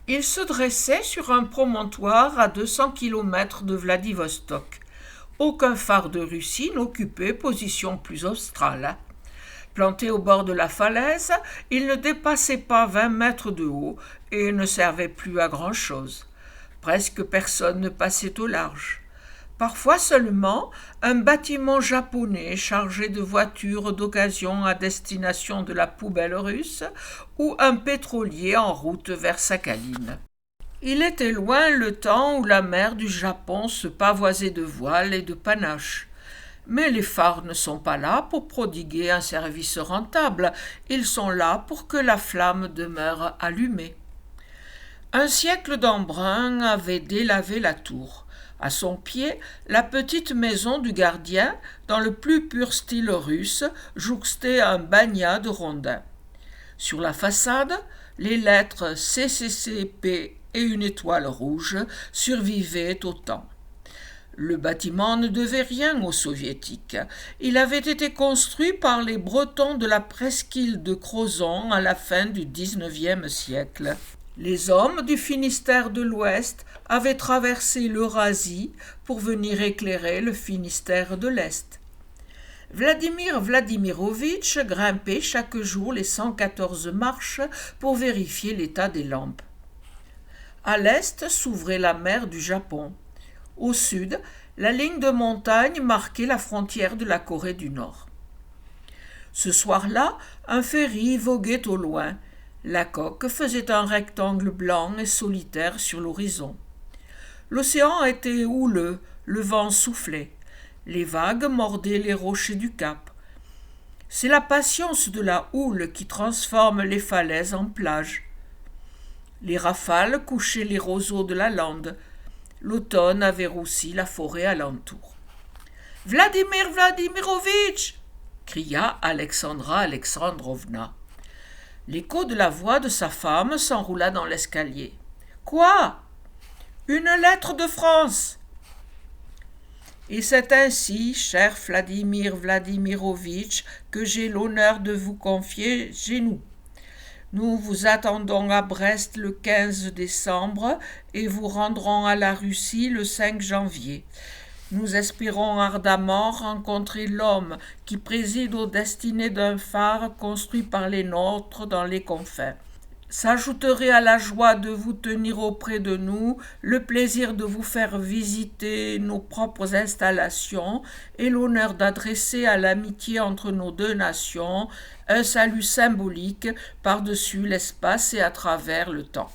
Il se dressait sur un promontoire à 200 kilomètres de Vladivostok. Aucun phare de Russie n'occupait position plus australe. Planté au bord de la falaise, il ne dépassait pas 20 mètres de haut et ne servait plus à grand-chose. Presque personne ne passait au large. Parfois seulement, un bâtiment japonais chargé de voitures d'occasion à destination de la poubelle russe ou un pétrolier en route vers Sakhaline. Il était loin le temps où la mer du Japon se pavoisait de voiles et de panaches. Mais les phares ne sont pas là pour prodiguer un service rentable, ils sont là pour que la flamme demeure allumée. Un siècle d'embrun avait délavé la tour. À son pied, la petite maison du gardien, dans le plus pur style russe, jouxtait un banya de rondins. Sur la façade, les lettres CCCP et une étoile rouge survivaient au temps. Le bâtiment ne devait rien aux soviétiques. Il avait été construit par les Bretons de la presqu'île de Crozon à la fin du XIXe siècle. Les hommes du Finistère de l'Ouest avaient traversé l'Eurasie pour venir éclairer le Finistère de l'Est. Vladimir Vladimirovitch grimpait chaque jour les 114 marches pour vérifier l'état des lampes. À l'est s'ouvrait la mer du Japon. Au sud, la ligne de montagne marquait la frontière de la Corée du Nord. Ce soir-là, un ferry voguait au loin. La coque faisait un rectangle blanc et solitaire sur l'horizon. L'océan était houleux, le vent soufflait. Les vagues mordaient les rochers du cap. C'est la patience de la houle qui transforme les falaises en plages. Les rafales couchaient les roseaux de la lande. L'automne avait roussi la forêt alentour. « Vladimir Vladimirovitch !» cria Alexandra Alexandrovna. L'écho de la voix de sa femme s'enroula dans l'escalier. « Quoi ? Une lettre de France !»« Et c'est ainsi, cher Vladimir Vladimirovitch, que j'ai l'honneur de vous confier chez nous. Nous vous attendons à Brest le 15 décembre et vous rendrons à la Russie le 5 janvier. Nous espérons ardemment rencontrer l'homme qui préside aux destinées d'un phare construit par les nôtres dans les confins. S'ajouterait à la joie de vous tenir auprès de nous le plaisir de vous faire visiter nos propres installations et l'honneur d'adresser à l'amitié entre nos deux nations un salut symbolique par-dessus l'espace et à travers le temps.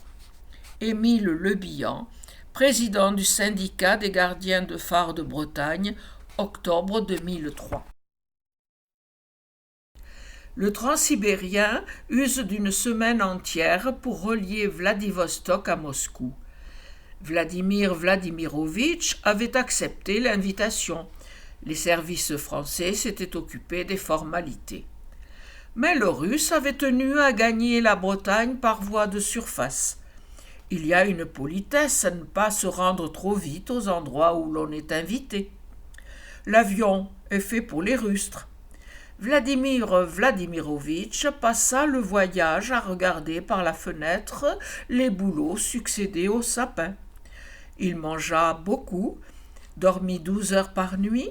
Émile Lebihan, président du syndicat des gardiens de phare de Bretagne, octobre 2003. Le transsibérien use d'une semaine entière pour relier Vladivostok à Moscou. Vladimir Vladimirovitch avait accepté l'invitation. Les services français s'étaient occupés des formalités. Mais le Russe avait tenu à gagner la Bretagne par voie de surface. Il y a une politesse à ne pas se rendre trop vite aux endroits où l'on est invité. L'avion est fait pour les rustres. Vladimir Vladimirovitch passa le voyage à regarder par la fenêtre les bouleaux succéder aux sapins. Il mangea beaucoup, dormit 12 heures par nuit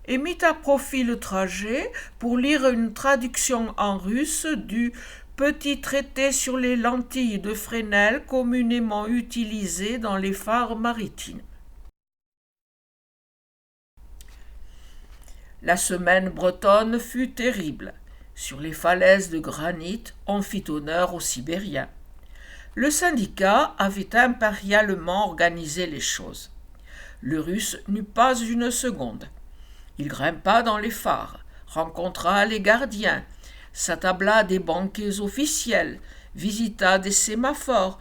et mit à profit le trajet pour lire une traduction en russe du petit traité sur les lentilles de Fresnel communément utilisé dans les phares maritimes. La semaine bretonne fut terrible. Sur les falaises de granit, on fit honneur aux Sibériens. Le syndicat avait impérialement organisé les choses. Le Russe n'eut pas une seconde. Il grimpa dans les phares, rencontra les gardiens, s'attabla des banquets officiels, visita des sémaphores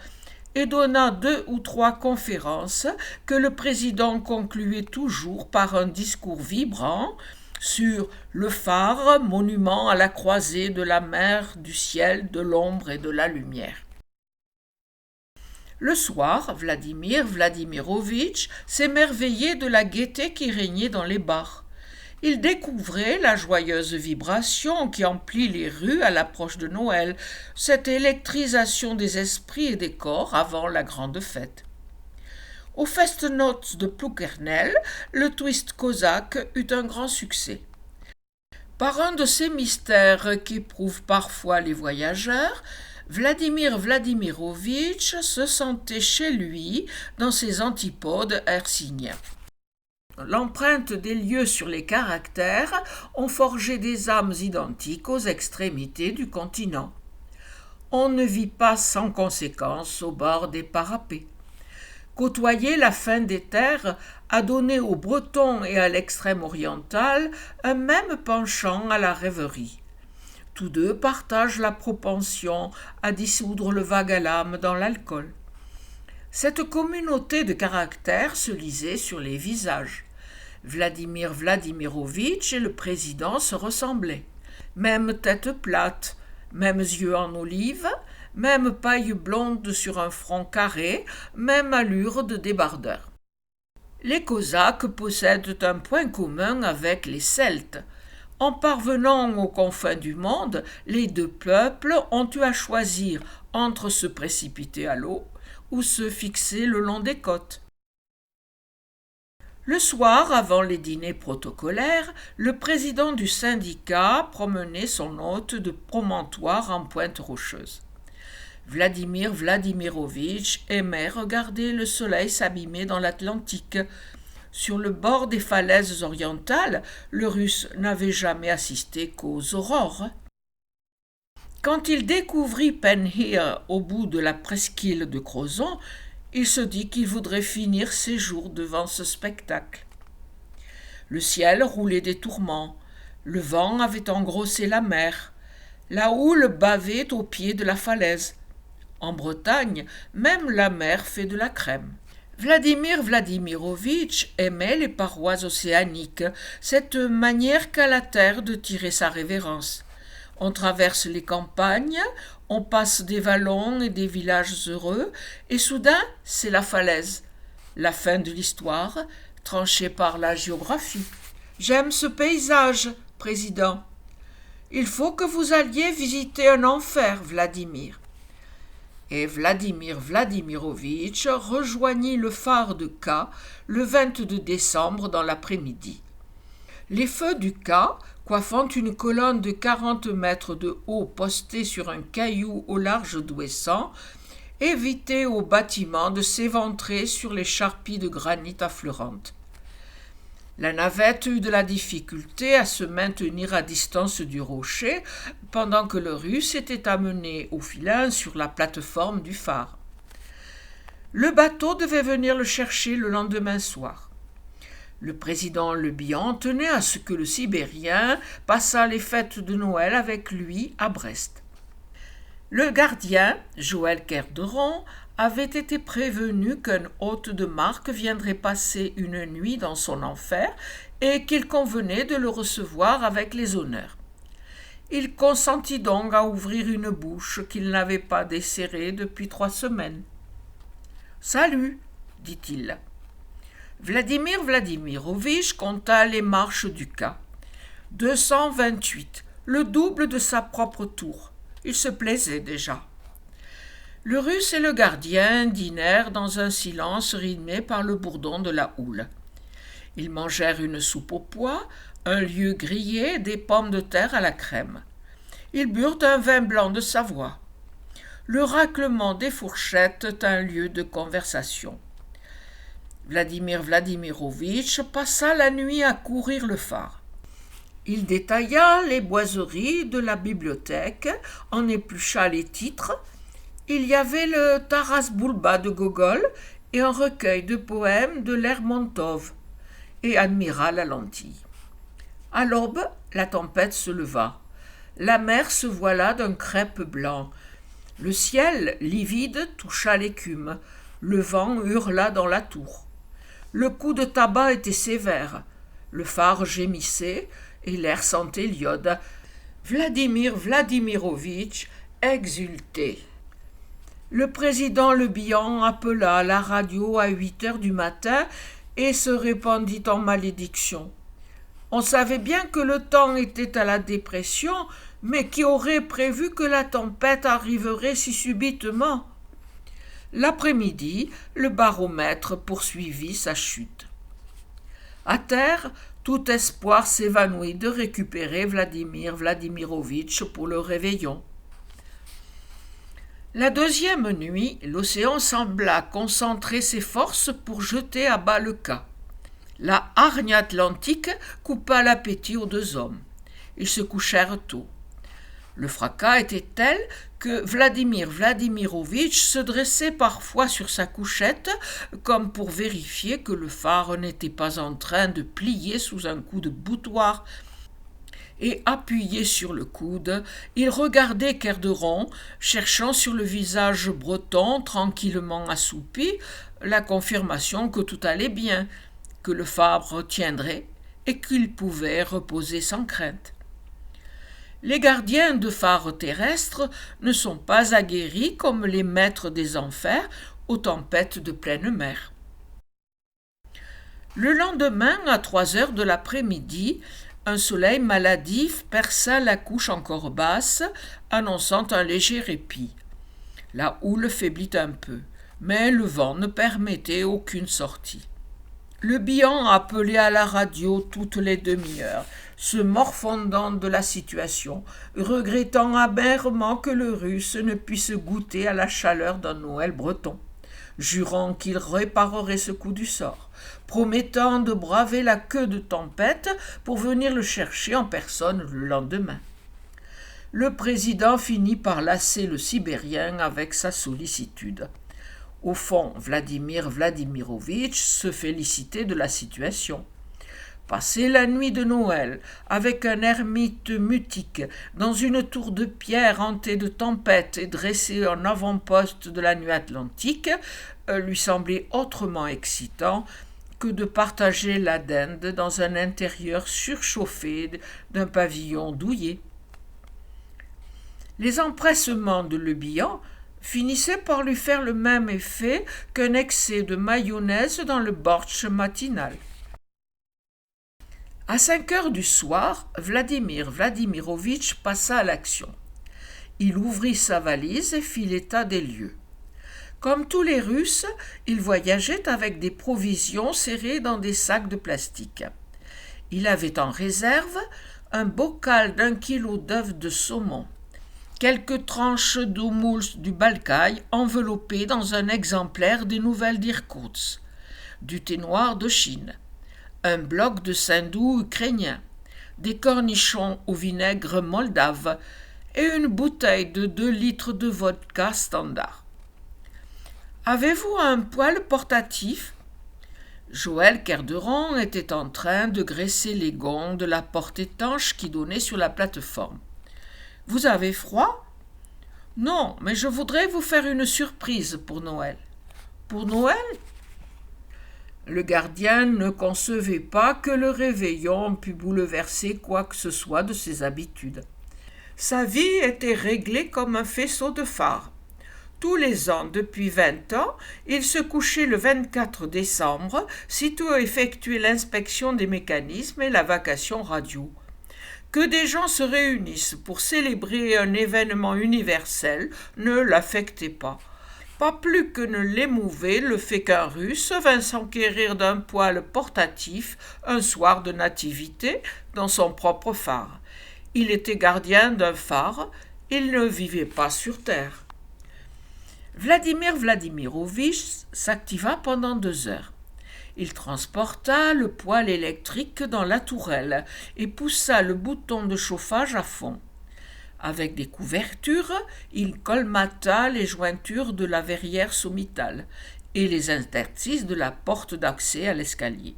et donna 2 ou 3 conférences que le président concluait toujours par un discours vibrant sur le phare, monument à la croisée de la mer, du ciel, de l'ombre et de la lumière. Le soir, Vladimir Vladimirovitch s'émerveillait de la gaieté qui régnait dans les bars. Il découvrait la joyeuse vibration qui emplit les rues à l'approche de Noël, cette électrisation des esprits et des corps avant la grande fête. Au Festnotes de Ploekernel, le twist cosaque eut un grand succès. Par un de ces mystères qu'éprouvent parfois les voyageurs, Vladimir Vladimirovitch se sentait chez lui dans ses antipodes hercyniens. L'empreinte des lieux sur les caractères ont forgé des âmes identiques aux extrémités du continent. On ne vit pas sans conséquence au bord des parapets. Côtoyer la fin des terres a donné aux Bretons et à l'extrême oriental un même penchant à la rêverie. Tous deux partagent la propension à dissoudre le vague à l'âme dans l'alcool. Cette communauté de caractères se lisait sur les visages. Vladimir Vladimirovitch et le président se ressemblaient. Même tête plate, mêmes yeux en olive, même paille blonde sur un front carré, même allure de débardeur. Les Cosaques possèdent un point commun avec les Celtes. En parvenant aux confins du monde, les deux peuples ont eu à choisir entre se précipiter à l'eau ou se fixer le long des côtes. Le soir, avant les dîners protocolaires, le président du syndicat promenait son hôte de promontoire en pointe rocheuse. Vladimir Vladimirovitch aimait regarder le soleil s'abîmer dans l'Atlantique. Sur le bord des falaises orientales, le Russe n'avait jamais assisté qu'aux aurores. Quand il découvrit Penhir au bout de la presqu'île de Crozon, il se dit qu'il voudrait finir ses jours devant ce spectacle. Le ciel roulait des tourments, le vent avait engrossé la mer, la houle bavait au pied de la falaise. En Bretagne, même la mer fait de la crème. Vladimir Vladimirovitch aimait les parois océaniques, cette manière qu'a la terre de tirer sa révérence. On traverse les campagnes, on passe des vallons et des villages heureux, et soudain, c'est la falaise, la fin de l'histoire, tranchée par la géographie. J'aime ce paysage, président. Il faut que vous alliez visiter un enfer, Vladimir. Et Vladimir Vladimirovitch rejoignit le phare de K le 22 décembre dans l'après-midi. Les feux du K, coiffant une colonne de 40 mètres de haut postée sur un caillou au large d'Ouessant, évitaient au bâtiment de s'éventrer sur les charpies de granit affleurantes. La navette eut de la difficulté à se maintenir à distance du rocher pendant que le Russe était amené au filin sur la plateforme du phare. Le bateau devait venir le chercher le lendemain soir. Le président Le Bihan tenait à ce que le Sibérien passât les fêtes de Noël avec lui à Brest. Le gardien, Joël Kerderon, avait été prévenu qu'un hôte de marque viendrait passer une nuit dans son enfer et qu'il convenait de le recevoir avec les honneurs. Il consentit donc à ouvrir une bouche qu'il n'avait pas desserrée depuis 3 semaines. « Salut, dit-il. Vladimir Vladimirovitch compta les marches du K. 228, le double de sa propre tour. Il se plaisait déjà. Le Russe et le gardien dînèrent dans un silence rythmé par le bourdon de la houle. Ils mangèrent une soupe au pois, un lieu grillé et des pommes de terre à la crème. Ils burent un vin blanc de Savoie. Le raclement des fourchettes tint lieu de conversation. Vladimir Vladimirovitch passa la nuit à courir le phare. Il détailla les boiseries de la bibliothèque, en éplucha les titres. Il y avait le Taras Bulba de Gogol et un recueil de poèmes de Lermontov, et admira la lentille. À l'aube, la tempête se leva. La mer se voila d'un crêpe blanc. Le ciel, livide, toucha l'écume. Le vent hurla dans la tour. Le coup de tabac était sévère. Le phare gémissait et l'air sentait l'iode. Vladimir Vladimirovitch exultait. Le président Le Bihan appela à la radio à 8 heures du matin et se répandit en malédictions. On savait bien que le temps était à la dépression, mais qui aurait prévu que la tempête arriverait si subitement? L'après-midi, le baromètre poursuivit sa chute. À terre, tout espoir s'évanouit de récupérer Vladimir Vladimirovitch pour le réveillon. La deuxième nuit, l'océan sembla concentrer ses forces pour jeter à bas le cas. La hargne atlantique coupa l'appétit aux deux hommes. Ils se couchèrent tôt. Le fracas était tel que Vladimir Vladimirovitch se dressait parfois sur sa couchette comme pour vérifier que le phare n'était pas en train de plier sous un coup de boutoir. Et appuyé sur le coude, il regardait Kerderon, cherchant sur le visage breton tranquillement assoupi la confirmation que tout allait bien, que le phare tiendrait et qu'il pouvait reposer sans crainte. Les gardiens de phares terrestres ne sont pas aguerris comme les maîtres des enfers aux tempêtes de pleine mer. Le lendemain, à 3 heures de l'après-midi, un soleil maladif perça la couche encore basse, annonçant un léger répit. La houle faiblit un peu, mais le vent ne permettait aucune sortie. Le bihan appelait à la radio toutes les demi-heures, se morfondant de la situation, regrettant amèrement que le Russe ne puisse goûter à la chaleur d'un Noël breton, jurant qu'il réparerait ce coup du sort, promettant de braver la queue de tempête pour venir le chercher en personne le lendemain. Le président finit par lasser le Sibérien avec sa sollicitude. Au fond, Vladimir Vladimirovitch se félicitait de la situation. Passer la nuit de Noël avec un ermite mutique dans une tour de pierre hantée de tempêtes et dressé en avant-poste de la nuit atlantique lui semblait autrement excitant que de partager la dinde dans un intérieur surchauffé d'un pavillon douillet. Les empressements de Le Bihan finissait par lui faire le même effet qu'un excès de mayonnaise dans le bortsch matinal. À 5 heures du soir, Vladimir Vladimirovitch passa à l'action. Il ouvrit sa valise et fit l'état des lieux. Comme tous les Russes, il voyageait avec des provisions serrées dans des sacs de plastique. Il avait en réserve un bocal d'1 kilo d'œufs de saumon, quelques tranches d'houmous du Balkaï enveloppées dans un exemplaire des Nouvelles d'Irkoutsk, du thé noir de Chine, un bloc de saindoux ukrainien, des cornichons au vinaigre moldave et une bouteille de 2 litres de vodka standard. « Avez-vous un poêle portatif ?» Joël Kerderon était en train de graisser les gonds de la porte étanche qui donnait sur la plateforme. « Vous avez froid ? » ?»« Non, mais je voudrais vous faire une surprise pour Noël. »« Pour Noël ?» Le gardien ne concevait pas que le réveillon pût bouleverser quoi que ce soit de ses habitudes. Sa vie était réglée comme un faisceau de phare. Tous les ans, depuis 20 ans, il se couchait le 24 décembre, sitôt effectué l'inspection des mécanismes et la vacation radio. Que des gens se réunissent pour célébrer un événement universel ne l'affectait pas. Pas plus que ne l'émouvait le fait qu'un Russe vint s'enquérir d'un poêle portatif un soir de nativité dans son propre phare. Il était gardien d'un phare, il ne vivait pas sur terre. Vladimir Vladimirovitch s'activa pendant 2 heures. Il transporta le poêle électrique dans la tourelle et poussa le bouton de chauffage à fond. Avec des couvertures, il colmata les jointures de la verrière sommitale et les interstices de la porte d'accès à l'escalier.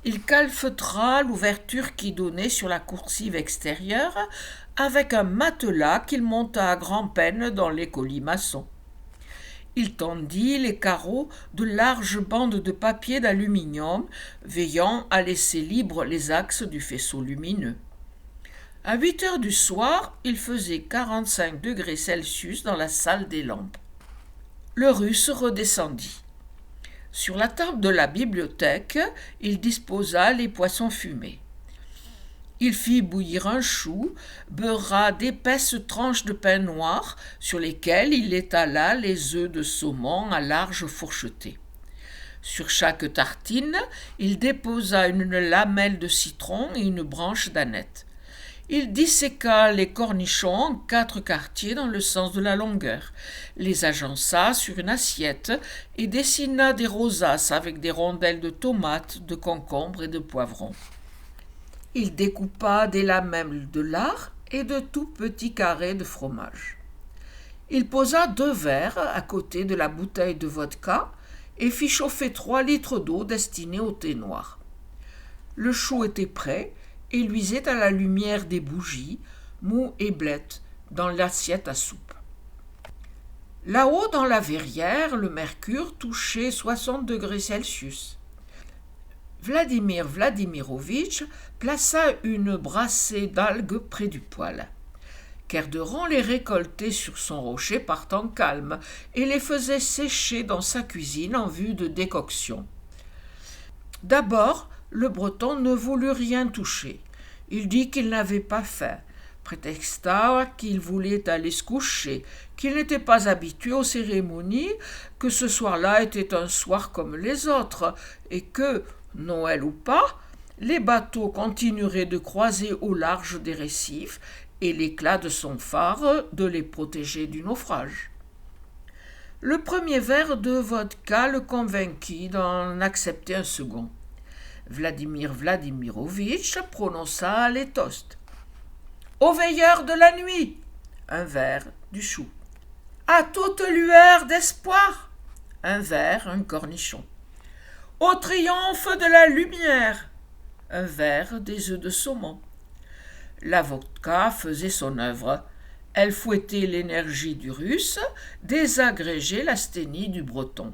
Il calfeutra l'ouverture qui donnait sur la coursive extérieure avec un matelas qu'il monta à grand-peine dans les colimaçons. Il tendit les carreaux de larges bandes de papier d'aluminium, veillant à laisser libres les axes du faisceau lumineux. À 8 heures du soir, il faisait 45 degrés Celsius dans la salle des lampes. Le Russe redescendit. Sur la table de la bibliothèque, il disposa les poissons fumés. Il fit bouillir un chou, beurra d'épaisses tranches de pain noir sur lesquelles il étala les œufs de saumon à large fourcheté. Sur chaque tartine, il déposa une lamelle de citron et une branche d'aneth. Il disséqua les cornichons en 4 quartiers dans le sens de la longueur, les agença sur une assiette et dessina des rosaces avec des rondelles de tomates, de concombres et de poivrons. Il découpa des lamelles de lard et de tout petits carrés de fromage. Il posa 2 verres à côté de la bouteille de vodka et fit chauffer 3 litres d'eau destinée au thé noir. Le chou était prêt et luisait à la lumière des bougies, mou et blette, dans l'assiette à soupe. Là-haut, dans la verrière, le mercure touchait 60 degrés Celsius. Vladimir Vladimirovitch plaça une brassée d'algues près du poêle. Kerderon les récoltait sur son rocher par temps calme et les faisait sécher dans sa cuisine en vue de décoction. D'abord, le Breton ne voulut rien toucher. Il dit qu'il n'avait pas faim, prétexta qu'il voulait aller se coucher, qu'il n'était pas habitué aux cérémonies, que ce soir-là était un soir comme les autres, et que, Noël ou pas, les bateaux continueraient de croiser au large des récifs, et l'éclat de son phare de les protéger du naufrage. Le premier verre de vodka le convainquit d'en accepter un second. Vladimir Vladimirovitch prononça les toasts. Aux veilleurs de la nuit, un verre du chou. À toute lueur d'espoir, un verre, un cornichon. Au triomphe de la lumière, un verre des œufs de saumon. La vodka faisait son œuvre. Elle fouettait l'énergie du Russe, désagrégeait l'asthénie du Breton.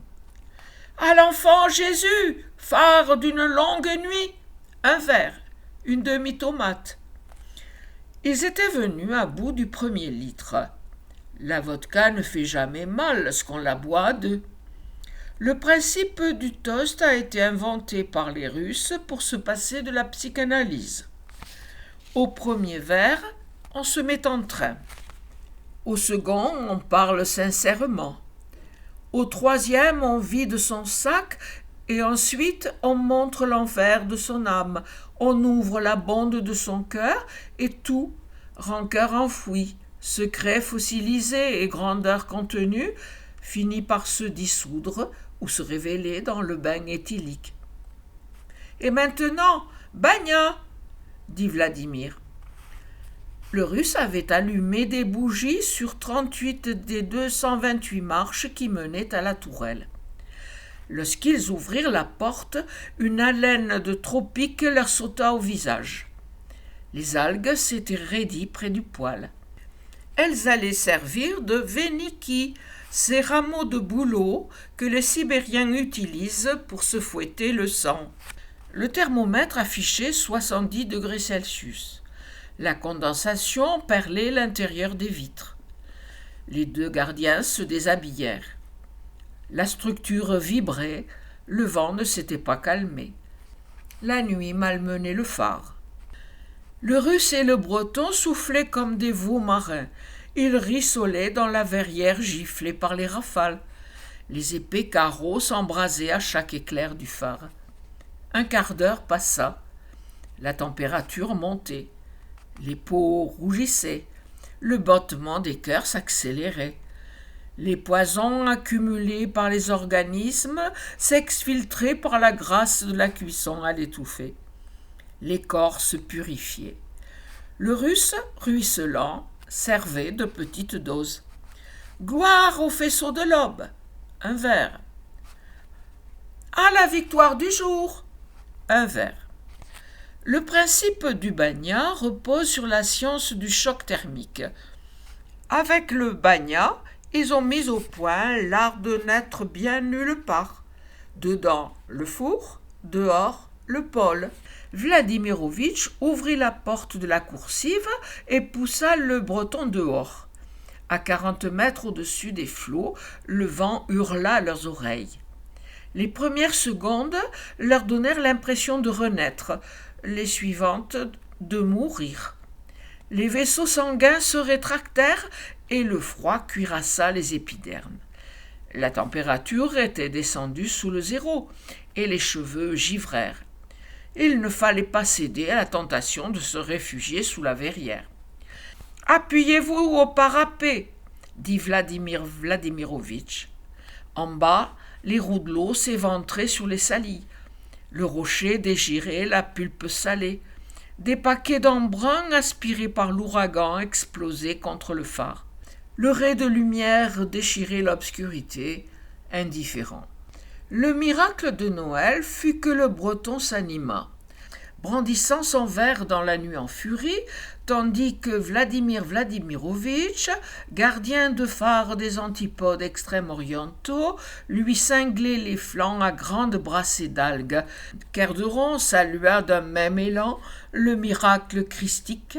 À l'enfant Jésus, phare d'une longue nuit, un verre, une demi-tomate. Ils étaient venus à bout du premier litre. La vodka ne fait jamais mal lorsqu'on la boit à 2. Le principe du toast a été inventé par les Russes pour se passer de la psychanalyse. Au premier verre, on se met en train. Au second, on parle sincèrement. Au troisième, on vide son sac et ensuite on montre l'enfer de son âme. On ouvre la bonde de son cœur et tout, rancœur enfouie, secret fossilisé et grandeur contenue, finit par se dissoudre ou se révéler dans le bain éthylique. Et maintenant, bagna, dit Vladimir. Le Russe avait allumé des bougies sur 38 des 228 marches qui menaient à la tourelle. Lorsqu'ils ouvrirent la porte, une haleine de tropique leur sauta au visage. Les algues s'étaient raidies près du poêle. Elles allaient servir de véniki, ces rameaux de bouleau que les Sibériens utilisent pour se fouetter le sang. Le thermomètre affichait 70 degrés Celsius. La condensation perlait l'intérieur des vitres. Les 2 gardiens se déshabillèrent. La structure vibrait, le vent ne s'était pas calmé. La nuit malmenait le phare. Le Russe et le Breton soufflaient comme des veaux marins. Ils rissolaient dans la verrière giflée par les rafales. Les épais carreaux s'embrasaient à chaque éclair du phare. Un quart d'heure passa. La température montait. Les peaux rougissaient. Le battement des cœurs s'accélérait. Les poisons accumulés par les organismes s'exfiltraient par la grâce de la cuisson à l'étouffer. Les corps se purifiaient. Le Russe, ruisselant, servait de petites doses. Gloire au faisceau de l'aube, un verre. À la victoire du jour, un verre. Le principe du bagna repose sur la science du choc thermique. Avec le bagna, ils ont mis au point l'art de n'être bien nulle part. Dedans, le four, dehors, le pôle. Vladimirovitch ouvrit la porte de la coursive et poussa le Breton dehors. À 40 mètres au-dessus des flots, le vent hurla à leurs oreilles. Les premières secondes leur donnèrent l'impression de renaître, les suivantes de mourir. Les vaisseaux sanguins se rétractèrent et le froid cuirassa les épidermes. La température était descendue sous le zéro et les cheveux givrèrent. Il ne fallait pas céder à la tentation de se réfugier sous la verrière. « Appuyez-vous au parapet » dit Vladimir Vladimirovitch. En bas, les roues de l'eau s'éventraient sur les salis. Le rocher dégirait la pulpe salée. Des paquets d'embrun aspirés par l'ouragan explosaient contre le phare. Le ray de lumière déchirait l'obscurité, indifférent. Le miracle de Noël fut que le Breton s'anima. Brandissant son verre dans la nuit en furie, tandis que Vladimir Vladimirovitch, gardien de phare des antipodes extrême-orientaux, lui cinglait les flancs à grandes brassées d'algues. Kerderon salua d'un même élan le miracle christique,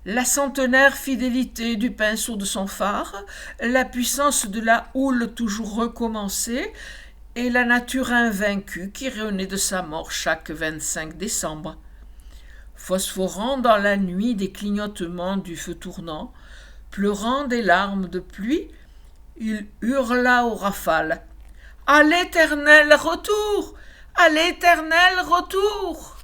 la centenaire fidélité du pinceau de son phare, la puissance de la houle toujours recommencée, et la nature invaincue qui renaît de sa mort chaque 25 décembre. Phosphorant dans la nuit des clignotements du feu tournant, pleurant des larmes de pluie, il hurla aux rafales. « À l'éternel retour! À l'éternel retour !